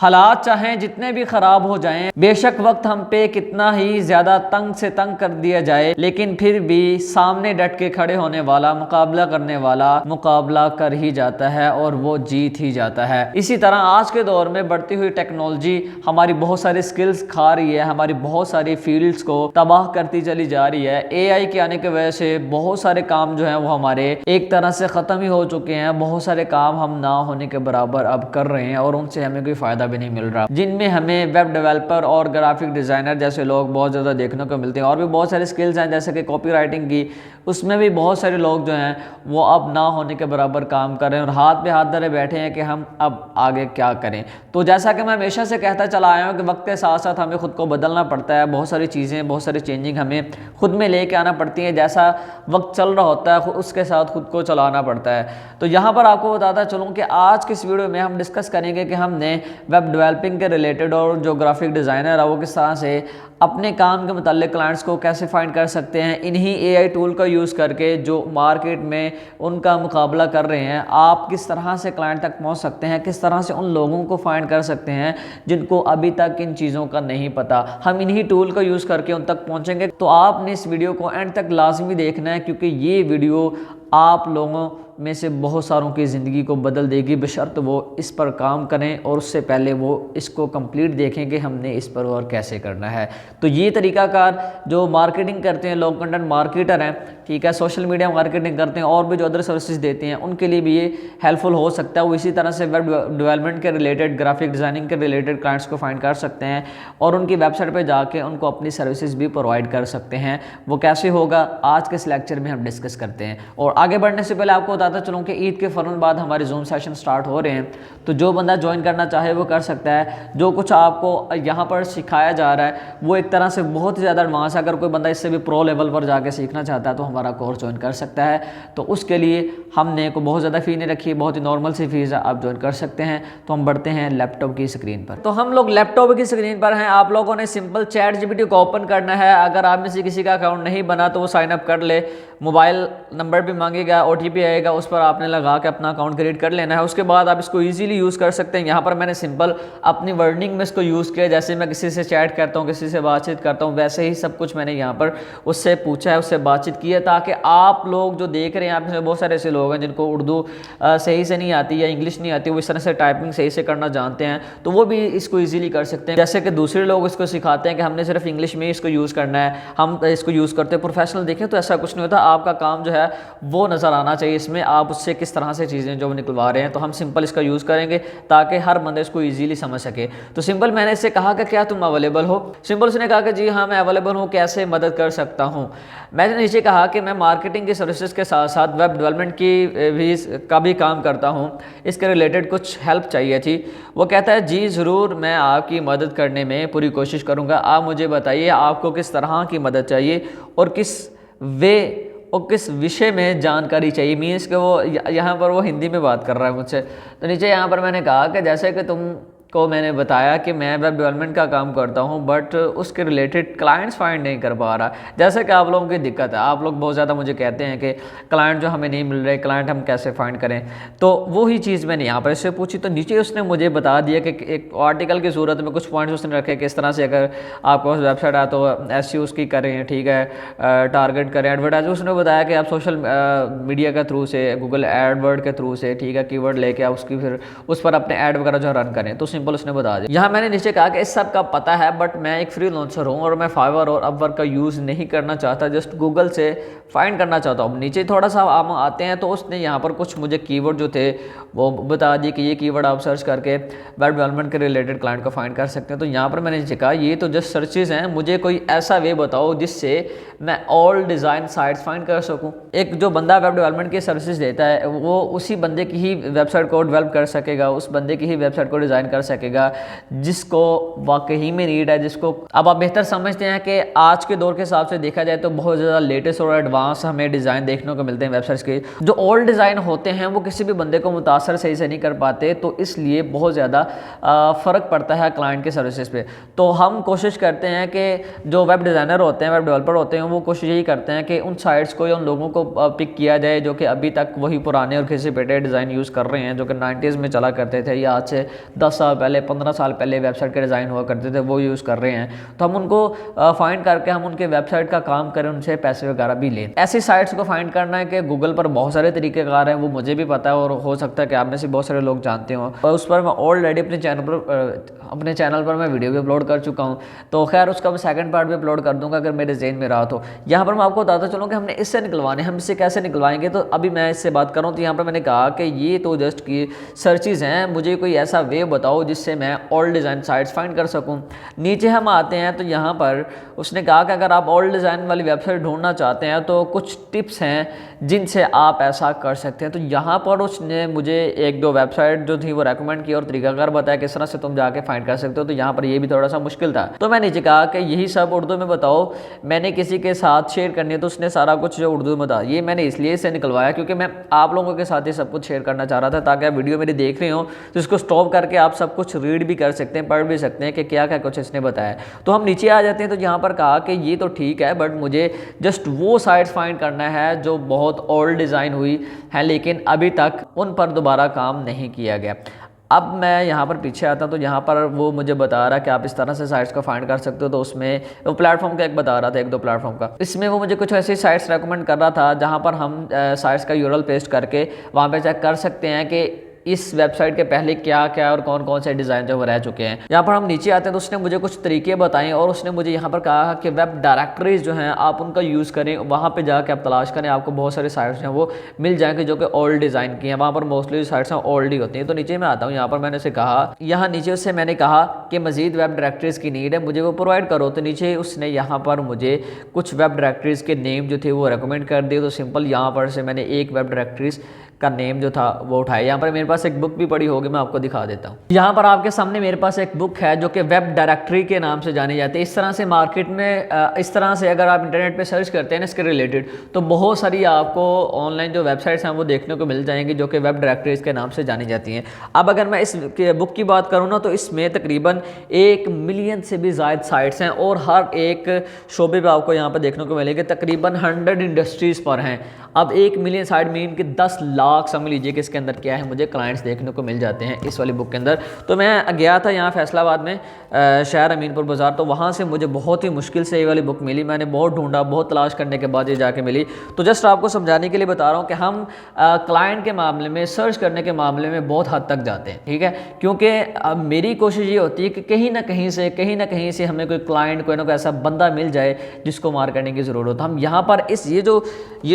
हालात चाहें जितने भी खराब हो जाएं, बेशक वक्त हम पे कितना ही ज्यादा तंग से तंग कर दिया जाए, लेकिन फिर भी सामने डट के खड़े होने वाला, मुकाबला करने वाला मुकाबला कर ही जाता है और वो जीत ही जाता है। इसी तरह आज के दौर में बढ़ती हुई टेक्नोलॉजी हमारी बहुत सारी स्किल्स खा रही है, हमारी बहुत सारी फील्ड्स को तबाह करती चली जा रही है। एआई के आने की वजह से बहुत सारे काम जो है वो हमारे एक तरह से खत्म ही हो चुके हैं। बहुत सारे काम हम ना होने के बराबर अब कर रहे हैं और उनसे हमें कोई फायदा भी नहीं मिल रहा, जिनमें हमें वेब डेवलपर और ग्राफिक डिजाइनर जैसे लोग बहुत ज़्यादा देखने को मिलते हैं। और भी बहुत सारी स्किल्स हैं जैसे कि कॉपी राइटिंग की, उसमें भी बहुत सारे लोग जो हैं वो अब ना होने के बराबर काम कर रहे हैं और हाथ पे हाथ धरे बैठे हैं कि हम अब आगे क्या करें। तो जैसा कि मैं हमेशा से कहता चला आया हूँ कि वक्त के साथ साथ हमें खुद को बदलना पड़ता है। बहुत सारी चीज़ें, बहुत सारी चेंजिंग हमें खुद में लेके आना पड़ती हैं। जैसा वक्त चल रहा होता है उसके साथ खुद को चलाना पड़ता है। तो यहाँ पर आपको बताता चलूँ कि आज की इस वीडियो में हम डिस्कस करेंगे कि हमने वेब डेवलपिंग के रिलेटेड और जो ग्राफिक डिज़ाइनर है वो किस तरह से अपने काम के मुताल्लिक क्लाइंट्स को कैसे फाइंड कर सकते हैं इन्हीं एआई टूल का यूज़ करके जो मार्केट में उनका मुकाबला कर रहे हैं। आप किस तरह से क्लाइंट तक पहुंच सकते हैं, किस तरह से उन लोगों को फाइंड कर सकते हैं जिनको अभी तक इन चीज़ों का नहीं पता। हम इन्हीं टूल का यूज़ करके उन तक पहुंचेंगे। तो आपने इस वीडियो को एंड तक लाजमी देखना है, क्योंकि ये वीडियो आप लोगों में से बहुत सारों की ज़िंदगी को बदल देगी, बशर्त वो इस पर काम करें और उससे पहले वो इसको कंप्लीट देखें कि हमने इस पर और कैसे करना है। तो ये तरीकाकार जो मार्केटिंग करते हैं लोग, कंटेंट मार्केटर हैं, ठीक है, सोशल मीडिया मार्केटिंग करते हैं और भी जो अदर सर्विसेज देते हैं, उनके लिए भी ये हेल्पफुल हो सकता है। वो इसी तरह से वेब डेवलपमेंट के रिलेटेड, ग्राफिक डिज़ाइनिंग के रिलेटेड क्लाइंट्स को फाइंड कर सकते हैं और उनकी वेबसाइट पर जाके उनको अपनी सर्विसेज भी प्रोवाइड कर सकते हैं। वो कैसे होगा आज के इस लेक्चर में हम डिस्कस करते हैं। और आगे बढ़ने से पहले आपको बताता चलूँ कि ईद के फ़ौरन बाद हमारे जूम सेशन स्टार्ट हो रहे हैं, तो जो बंदा ज्वाइन करना चाहे वो कर सकता है। जो कुछ आपको यहाँ पर सिखाया जा रहा है वो एक तरह से बहुत ही ज़्यादा एडवांस है। अगर कोई बंदा इससे भी प्रो लेवल पर जाके सीखना चाहता है तो हमारा कोर्स ज्वाइन कर सकता है। तो उसके लिए हमने को बहुत ज़्यादा फ़ी नहीं रखी है, बहुत ही नॉर्मल सी फीस है, आप ज्वाइन कर सकते हैं। तो हम बढ़ते हैं लैपटॉप की स्क्रीन पर। तो हम लोग लैपटॉप की स्क्रीन पर हैं। आप लोगों ने सिंपल चैट जीपीटी को ओपन करना है। अगर आप में से किसी का अकाउंट नहीं बना तो वो साइन अप कर ले। मोबाइल नंबर भी मांगेगा, ओटीपी आएगा, उस पर आपने लगा के अपना अकाउंट क्रिएट कर लेना है। उसके बाद आप इसको इजीली यूज़ कर सकते हैं। यहाँ पर मैंने सिंपल अपनी वर्डिंग में इसको यूज़ किया, जैसे मैं किसी से चैट करता हूँ, किसी से बातचीत करता हूँ, वैसे ही सब कुछ मैंने यहाँ पर उससे पूछा है, उससे बातचीत की है, ताकि आप लोग जो देख रहे हैं, आप में बहुत सारे ऐसे लोग हैं जिनको उर्दू सही से नहीं आती या इंग्लिश नहीं आती, वो इस तरह से टाइपिंग सही से करना जानते हैं, तो वो भी इसको ईजिली कर सकते हैं। जैसे कि दूसरे लोग इसको सिखाते हैं कि हमने सिर्फ इंग्लिश में इसको यूज़ करना है, हम इसको यूज़ करते हैं। प्रोफेशनल देखें तो ऐसा कुछ नहीं होता। आपका काम जो है वो नज़र आना चाहिए इसमें, आप उससे किस तरह से चीज़ें जो निकलवा रहे हैं। तो हम सिंपल इसका यूज़ करेंगे ताकि हर बंदे इसको इजीली समझ सके। तो सिंपल मैंने इससे कहा कि क्या तुम अवेलेबल हो। सिंपल उसने कहा कि जी हाँ मैं अवेलेबल हूँ, कैसे मदद कर सकता हूँ। मैंने नीचे कहा कि मैं मार्केटिंग की सर्विसेज के साथ साथ वेब डेवलपमेंट का भी काम करता हूँ, इसके रिलेटेड कुछ हेल्प चाहिए थी। वो कहता है जी ज़रूर, मैं आपकी मदद करने में पूरी कोशिश करूँगा। आप मुझे बताइए आपको किस तरह की मदद चाहिए और किस किस विषय में जानकारी चाहिए। मीन्स कि वो यहाँ पर वो हिंदी में बात कर रहा है मुझसे। तो नीचे यहाँ पर मैंने कहा कि जैसे कि तुम को मैंने बताया कि मैं वेब डेवलपमेंट का काम करता हूं, बट उसके रिलेटेड क्लाइंट्स फाइंड नहीं कर पा रहा। जैसे कि आप लोगों की दिक्कत है, आप लोग बहुत ज़्यादा मुझे कहते हैं कि क्लाइंट जो हमें नहीं मिल रहे, क्लाइंट हम कैसे फाइंड करें। तो वही चीज़ मैंने यहाँ पर इससे पूछी। तो नीचे उसने मुझे बता दिया कि एक आर्टिकल की सूरत में कुछ पॉइंट्स उसने रखे कि इस तरह से अगर आपके पास वेबसाइट है तो SEO उसकी करें, ठीक है, टारगेट करें, एडवर्टाइज। उसने बताया कि आप सोशल मीडिया के थ्रू से, गूगल एडवर्ड के थ्रू से, ठीक है, कीवर्ड लेके आप उसकी फिर उस पर अपने ऐड वगैरह जो रन करें। तो सिंपल उसने बता दिया। यहाँ मैंने नीचे कहा कि इस सब का पता है, बट मैं एक फ्रीलांसर हूँ और मैं फाइवर और अपवर्क का यूज़ नहीं करना चाहता, जस्ट गूगल से फाइंड करना चाहता हूँ। नीचे थोड़ा सा हम आते हैं तो उसने यहाँ पर कुछ मुझे कीवर्ड जो थे वो बता दिए कि ये कीवर्ड आप सर्च करके वेब डेवलपमेंट के रिलेटेड क्लाइंट को फाइंड कर सकते हैं। तो यहाँ पर मैंने नीचे कहा ये तो जस्ट सर्चेज हैं, मुझे कोई ऐसा वे बताओ जिससे मैं ऑल डिज़ाइन साइट्स फाइंड कर सकूँ। एक जो बंदा वेब डेवलपमेंट की सर्विसेज देता है वो उसी बंदे की ही वेबसाइट को डेवलप कर सकेगा, उस बंदे की ही वेबसाइट को डिज़ाइन कर सकेगा जिसको वाकई में नीड है, जिसको अब आप बेहतर समझते हैं कि आज के दौर के हिसाब से देखा जाए तो बहुत ज़्यादा लेटेस्ट और एडवांस हमें डिज़ाइन देखने को मिलते हैं वेबसाइट्स के। जो ओल्ड डिज़ाइन होते हैं वो किसी भी बंदे को मुतासर सही से नहीं कर पाते, तो इसलिए बहुत ज़्यादा फ़र्क पड़ता है क्लाइंट के सर्विसेज पे। तो हम कोशिश करते हैं कि जो वेब डिज़ाइनर होते हैं, वेब डेवलपर होते हैं, वो कोशिश यही करते हैं कि उन साइट्स को या उन लोगों को पिक किया जाए जो कि अभी तक वही पुराने और घिसे पिटे डिज़ाइन यूज़ कर रहे हैं, जो कि 90s में चला करते थे या आज से 10 साल पहले 15 साल पहले वेबसाइट के डिज़ाइन हुआ करते थे, वो यूज़ कर रहे हैं। तो हम उनको फाइंड करके हम उनके वेबसाइट का काम करें, उनसे पैसे वगैरह भी लें। ऐसी साइट्स को फाइंड करना है कि गूगल पर बहुत सारे तरीक़ेकार हैं, वो मुझे भी पता है और हो सकता है कि आप में से बहुत सारे लोग जानते हो। और उस पर मैं ऑलरेडी अपने चैनल पर मैं वीडियो भी अपलोड कर चुका हूँ, तो खैर उसका मैं सेकंड पार्ट भी अपलोड कर दूंगा अगर मेरे ज़हन में रहा तो। यहाँ पर मैं आपको बताता चलूँ कि हमने इससे निकलवाने, हम इससे कैसे निकलवाएंगे। तो अभी मैं इससे बात कर रहा हूँ, तो यहाँ पर मैंने कहा कि ये तो जस्ट की सर्चेज़ हैं, मुझे कोई ऐसा वे बताओ जिससे मैं ओल्ड डिज़ाइन साइट्स फाइंड कर सकूँ। नीचे हम आते हैं तो यहाँ पर उसने कहा कि अगर आप ओल्ड डिज़ाइन वाली वेबसाइट ढूंढना चाहते हैं तो कुछ टिप्स हैं जिनसे आप ऐसा कर सकते हैं। तो यहाँ पर उसने मुझे एक दो वेबसाइट जो थी वो रेकमेंड की और तरीकाकार बताया किस तरह से तुम जाके फाइंड कर सकते हो। तो यहाँ पर ये भी थोड़ा सा मुश्किल था, तो मैंने नीचे कहा कि यही सब उर्दू में बताओ, मैंने किसी के साथ शेयर करनी है। तो उसने सारा कुछ जो उर्दू में बताया, ये मैंने इसलिए से निकलवाया क्योंकि मैं आप लोगों के साथ ही सब कुछ शेयर करना चाह रहा था, ताकि आप वीडियो मेरी देख रहे हो तो इसको स्टॉप करके आप सब कुछ रीड भी कर सकते हैं, पढ़ भी सकते हैं कि क्या क्या कुछ इसने बताया। तो हम नीचे आ जाते हैं, तो यहाँ पर कहा कि ये तो ठीक है बट मुझे जस्ट वो साइट्स फाइंड करना है जो बहुत ओल्ड डिज़ाइन हुई है लेकिन अभी तक उन पर दोबारा काम नहीं किया गया। अब मैं यहाँ पर पीछे आता हूँ, तो यहाँ पर वो मुझे बता रहा है कि आप इस तरह से साइट्स को फाइंड कर सकते हो। तो उसमें वो प्लेटफॉर्म का एक बता रहा था, एक दो प्लेटफॉर्म का, इसमें वो मुझे कुछ ऐसी साइट्स रेकमेंड कर रहा था जहाँ पर हम साइट्स का यूआरएल पेस्ट करके वहाँ पे चेक कर सकते हैं कि इस वेबसाइट के पहले क्या क्या और कौन कौन से डिज़ाइन जो वो रह चुके हैं। यहाँ पर हम नीचे आते हैं तो उसने मुझे कुछ तरीके बताए और उसने मुझे यहाँ पर कहा कि वेब डायरेक्टरीज जो हैं आप उनका यूज़ करें, वहाँ पे जाके आप तलाश करें, आपको बहुत सारी साइट्स हैं वो मिल जाएंगे जो कि ओल्ड डिज़ाइन की हैं। वहाँ पर मोस्टली साइट्स हैं ओल्ड ही होती हैं। तो नीचे मैं आता हूँ, यहाँ पर मैंने उसे कहा, यहाँ नीचे उससे मैंने कहा कि मज़ीद वेब डायरेक्टरीज़ की नीड है, मुझे वो प्रोवाइड करो। तो नीचे उसने यहाँ पर मुझे कुछ वेब डायरेक्टरीज़ के नेम जो थे वो रिकमेंड कर दिए। तो सिंपल यहाँ पर से मैंने एक वेब डायरेक्टरीज़ का नेम जो था वो उठाया। यहाँ पर मेरे पास एक बुक भी पड़ी होगी, मैं आपको दिखा देता हूँ। यहाँ पर आपके सामने मेरे पास एक बुक है जो कि वेब डायरेक्टरी के नाम से जानी जाती है। इस तरह से मार्केट में इस तरह से अगर आप इंटरनेट पे सर्च करते हैं ना इसके रिलेटेड, तो बहुत सारी आपको ऑनलाइन जो वेबसाइट्स हैं वो देखने को मिल जाएंगी जो कि वेब डायरेक्टरीज के नाम से जानी जाती हैं। अब अगर मैं इस बुक की बात करूँ ना, तो इसमें तकरीबन 1 मिलियन से भी ज़्यादा साइट्स हैं और हर एक शोबे पर आपको यहाँ पर देखने को मिलेंगे। तकरीबन 100 इंडस्ट्रीज़ पर हैं। अब 1 मिलियन साइट मीन कि 10 लाख समझ लीजिए कि इसके अंदर क्या है, मुझे क्लाइंट्स देखने को मिल जाते हैं इस वाली बुक के अंदर। तो मैं गया था यहाँ फैसलाबाद में शहर अमीनपुर बाज़ार, तो वहाँ से मुझे बहुत ही मुश्किल से ये वाली बुक मिली। मैंने बहुत ढूंढा, बहुत तलाश करने के बाद ये जाके मिली। तो जस्ट आपको समझाने के लिए बता रहा हूँ कि हम क्लाइंट के मामले में, सर्च करने के मामले में बहुत हद तक जाते हैं, ठीक है। क्योंकि अब मेरी कोशिश ये होती है कि कहीं ना कहीं से हमें कोई क्लाइंट, कोई ना कोई ऐसा बंदा मिल जाए जिसको मार करने की ज़रूरत हो। हम यहाँ पर ये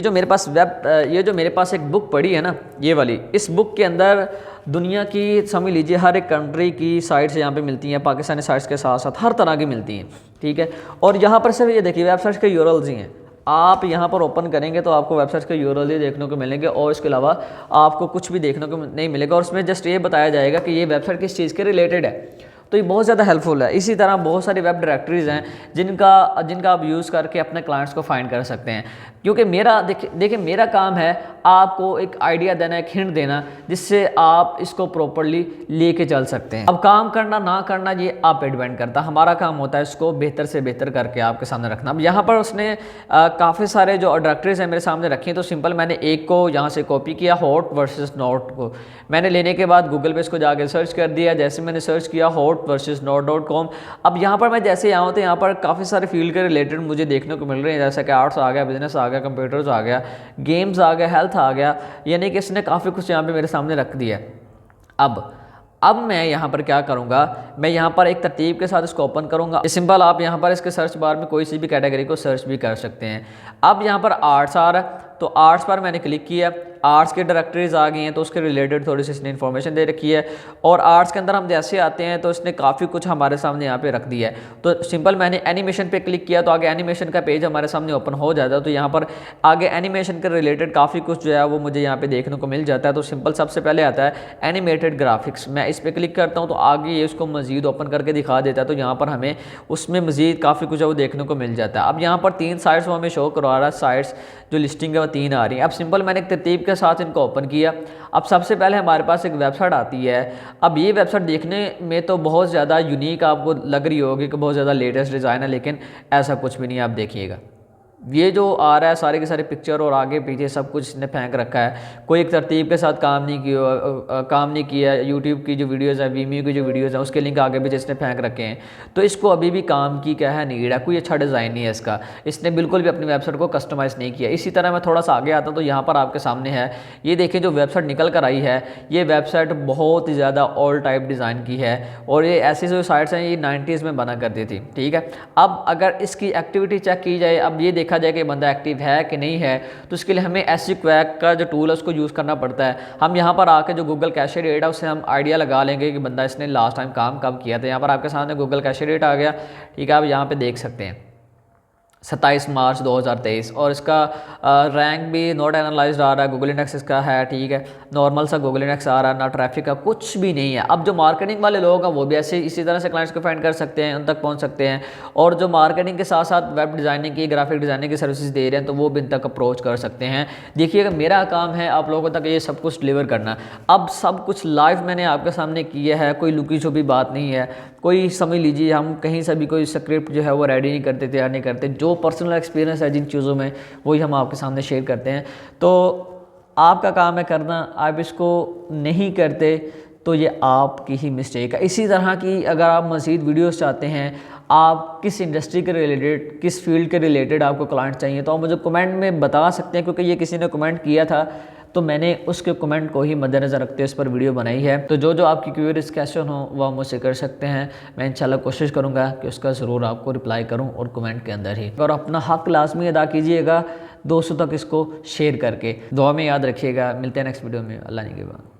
जो मेरे पास ये जो मेरे पास एक बुक पड़ी है ना, ये वाली, इस बुक के अंदर दुनिया की समझ लीजिए हर एक कंट्री की साइट्स यहाँ पे मिलती हैं, पाकिस्तानी साइट्स के साथ साथ हर तरह की मिलती हैं, ठीक है। और यहाँ पर सिर्फ ये देखिए वेबसाइट्स के यूआरएल्स ही हैं। आप यहाँ पर ओपन करेंगे तो आपको वेबसाइट्स के यूआरएल ही देखने को मिलेंगे और इसके अलावा आपको कुछ भी देखने को नहीं मिलेगा। और उसमें जस्ट ये बताया जाएगा कि ये वेबसाइट किस चीज़ के रिलेटेड है। तो ये बहुत ज़्यादा हेल्पफुल है। इसी तरह बहुत सारी वेब डायरेक्टरीज़ हैं जिनका आप यूज़ करके अपने क्लाइंट्स को फाइंड कर सकते हैं। क्योंकि मेरा देखिए मेरा काम है आपको एक आइडिया देना, एक हिंट देना, जिससे आप इसको प्रॉपरली लेके चल सकते हैं। अब काम करना ना करना ये आप पे डिपेंड करता है, हमारा काम होता है इसको बेहतर से बेहतर करके आपके सामने रखना। अब यहाँ पर उसने काफ़ी सारे जो डायरेक्टरीज़ हैं मेरे सामने रखी हैं। तो सिंपल मैंने एक को यहाँ से कॉपी किया, हॉट वर्सेस नॉट को मैंने लेने के बाद गूगल पे इसको जाके सर्च कर दिया। जैसे मैंने सर्च किया हॉट वर्सेस नॉट.com, अब यहाँ पर मैं जैसे आऊँ तो यहाँ पर काफ़ी सारे फील्ड के रिलेटेड मुझे देखने को मिल रहे हैं, जैसे कि आर्ट्स आ गया, बिजनेस आ गया, कंप्यूटर्स आ गया, गेम्स आ गया, हेल्थ आ गया, यानी कि इसने काफ़ी कुछ यहाँ पे मेरे सामने रख दिया। अब मैं यहाँ पर क्या करूँगा, मैं यहाँ पर एक तरतीब के साथ इसको ओपन करूँगा। सिंपल आप यहाँ पर इसके सर्च बार में कोई सी भी कैटेगरी को सर्च भी कर सकते हैं। अब यहाँ पर आर्ट्स आ रहा है, तो आर्ट्स पर मैंने क्लिक किया, आर्ट्स के डायरेक्टरीज आ गई हैं, तो उसके रिलेटेड थोड़ी सी इसने इन्फॉर्मेशन दे रखी है। और आर्ट्स के अंदर हम जैसे आते हैं तो इसने काफ़ी कुछ हमारे सामने यहाँ पे रख दिया है। तो सिंपल मैंने एनिमेशन पे क्लिक किया तो आगे एनिमेशन का पेज हमारे सामने ओपन हो जाता है। तो यहाँ पर आगे एनिमेशन के रिलेटेड काफ़ी कुछ जो है वो मुझे यहाँ पे देखने को मिल जाता है। तो सिंपल सबसे पहले आता है एनिमेटेड ग्राफिक्स, मैं इस पर क्लिक करता हूँ तो आगे ये उसको मज़ीद ओपन करके दिखा देता है। तो यहाँ पर हमें उसमें मज़ीद काफ़ी कुछ है वो देखने को मिल जाता है। अब यहाँ पर 3 साइट्स वो हमें शो करवा रहा है, साइट्स जो लिस्टिंग है वो 3 आ रही है। अब सिंपल मैंने एक तरतीब के साथ इनको ओपन किया। अब सबसे पहले हमारे पास एक वेबसाइट आती है। अब ये वेबसाइट देखने में तो बहुत ज़्यादा यूनिक आपको लग रही होगी कि बहुत ज़्यादा लेटेस्ट डिज़ाइन है, लेकिन ऐसा कुछ भी नहीं है। आप देखिएगा, ये जो आ रहा है सारे के सारे पिक्चर और आगे पीछे सब कुछ इसने फेंक रखा है, कोई एक तरतीब के साथ काम नहीं किया। यूट्यूब की जो वीडियोस है, वीमियो की जो वीडियोस है, उसके लिंक आगे पीछे इसने फेंक रखे हैं। तो इसको अभी भी काम की क्या है नीड है, कोई अच्छा डिज़ाइन नहीं है इसका। इसने बिल्कुल भी अपनी वेबसाइट को कस्टमाइज़ नहीं किया। इसी तरह मैं थोड़ा सा आगे आता हूँ तो यहाँ पर आपके सामने है, ये देखिए जो वेबसाइट निकल कर आई है, ये वेबसाइट बहुत ही ज़्यादा ओल्ड टाइप डिज़ाइन की है और ये ऐसी जो साइट्स हैं ये 90s में बना करती थी, ठीक है। अब अगर इसकी एक्टिविटी चेक की जाए, अब ये देखा जाए कि बंदा एक्टिव है कि नहीं है, तो उसके लिए हमें एससी क्वैक का जो टूल है उसको यूज़ करना पड़ता है। हम यहाँ पर आके जो गूगल कैशे रेट है उससे हम आइडिया लगा लेंगे कि बंदा इसने लास्ट टाइम काम कब किया था। यहाँ पर आपके सामने गूगल कैशे रेट आ गया, ठीक है। आप यहाँ पे देख सकते हैं 27 मार्च 2023 और इसका रैंक भी नॉट एनालाइज्ड आ रहा है, गूगल इंडेक्स इसका है, ठीक है। नॉर्मल सा गूगल इंडेक्स आ रहा है, ना ट्रैफिक का कुछ भी नहीं है। अब जो मार्केटिंग वाले लोग हैं वो भी ऐसे इसी तरह से क्लाइंट्स को फाइंड कर सकते हैं, उन तक पहुंच सकते हैं। और जो मार्केटिंग के साथ साथ वेब डिज़ाइनिंग की, ग्राफिक डिज़ाइनिंग की सर्विसेज दे रहे हैं तो वो भी इन तक अप्रोच कर सकते हैं। देखिएगा मेरा काम है आप लोगों तक ये सब कुछ डिलीवर करना। अब सब कुछ लाइव मैंने आपके सामने किया है, कोई लुकी छुपी बात नहीं है। कोई समझ लीजिए हम कहीं से भी कोई स्क्रिप्ट जो है वो रेडी नहीं करते, तैयार नहीं करते। जो पर्सनल एक्सपीरियंस है जिन चीज़ों में वही हम आपके सामने शेयर करते हैं। तो आपका काम है करना, आप इसको नहीं करते तो ये आपकी ही मिस्टेक है। इसी तरह की अगर आप मज़ीद वीडियोस चाहते हैं, आप किस इंडस्ट्री के रिलेटेड, किस फील्ड के रिलेटेड आपको क्लाइंट चाहिए, तो आप मुझे कमेंट में बता सकते हैं, क्योंकि ये किसी ने कमेंट किया था तो मैंने उसके कमेंट को ही मद्देनज़र रखते हुए इस पर वीडियो बनाई है। तो जो आपकी क्यूरीज क्वेश्चन हो वह मुझसे कर सकते हैं, मैं इंशाल्लाह कोशिश करूँगा कि उसका ज़रूर आपको रिप्लाई करूँ और कमेंट के अंदर ही। और अपना हक लाजमी अदा कीजिएगा दोस्तों तक इसको शेयर करके। दुआ में याद रखिएगा, मिलते हैं नेक्स्ट वीडियो में। अल्लाह ने के बाद।